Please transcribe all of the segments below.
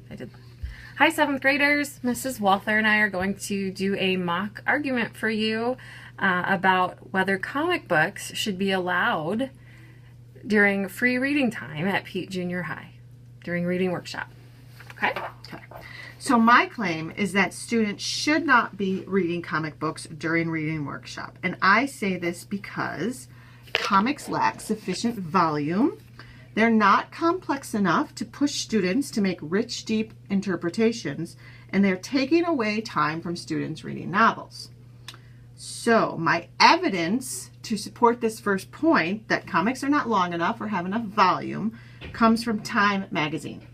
I did. Hi, 7th graders. Mrs. Walther and I are going to do a mock argument for you about whether comic books should be allowed during free reading time at Peet Junior High, during reading workshop. Okay? Okay. So my claim is that students should not be reading comic books during reading workshop. And I say this because comics lack sufficient volume. They're not complex enough to push students to make rich, deep interpretations, and they're taking away time from students reading novels. So my evidence to support this first point, that comics are not long enough or have enough volume, comes from Time magazine.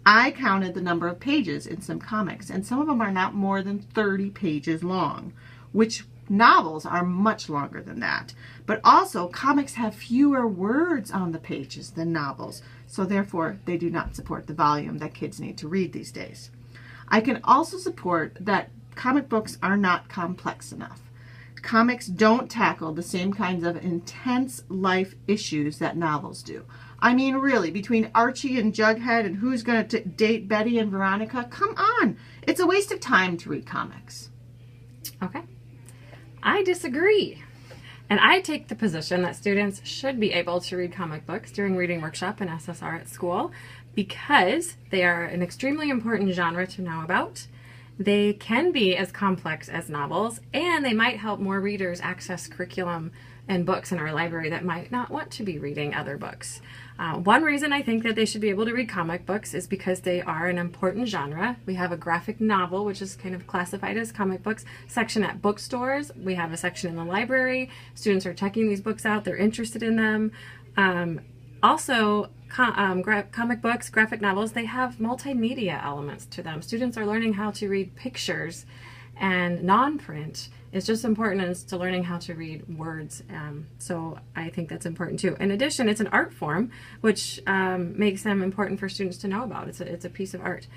I counted the number of pages in some comics, and some of them are not more than 30 pages long, which novels are much longer than that. But also, comics have fewer words on the pages than novels, so therefore they do not support the volume that kids need to read these days. I can also support that comic books are not complex enough. Comics don't tackle the same kinds of intense life issues that novels do. I mean, really, between Archie and Jughead and who's going to date Betty and Veronica, come on. It's a waste of time to read comics. Okay. I disagree. And I take the position that students should be able to read comic books during reading workshop and SSR at school because they are an extremely important genre to know about. They can be as complex as novels, and they might help more readers access curriculum and books in our library that might not want to be reading other books. One reason I think that they should be able to read comic books is because they are an important genre. We have a graphic novel, which is kind of classified as comic books, section at bookstores. We have a section in the library. Students are checking these books out. They're interested in them. Also, comic books, graphic novels, they have multimedia elements to them. Students are learning how to read pictures, and non-print is just important as to learning how to read words. So I think that's important too. In addition, it's an art form, which makes them important for students to know about. It's a piece of art.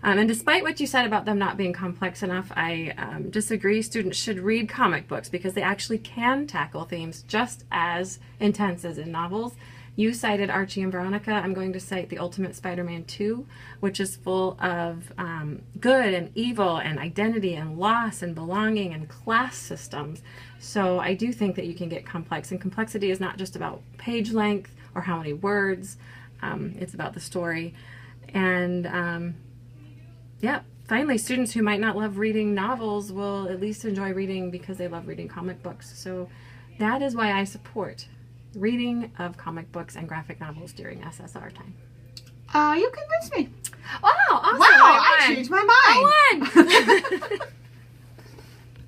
And despite what you said about them not being complex enough, I disagree. Students should read comic books because they actually can tackle themes just as intense as in novels. You cited Archie and Veronica. I'm going to cite The Ultimate Spider-Man 2, which is full of good and evil and identity and loss and belonging and class systems. So I do think that you can get complex. And complexity is not just about page length or how many words. It's about the story. And yeah, finally, students who might not love reading novels will at least enjoy reading because they love reading comic books. So that is why I support reading of comic books and graphic novels during SSR time. You convinced me. Wow, awesome. Wow, I changed my mind. I won.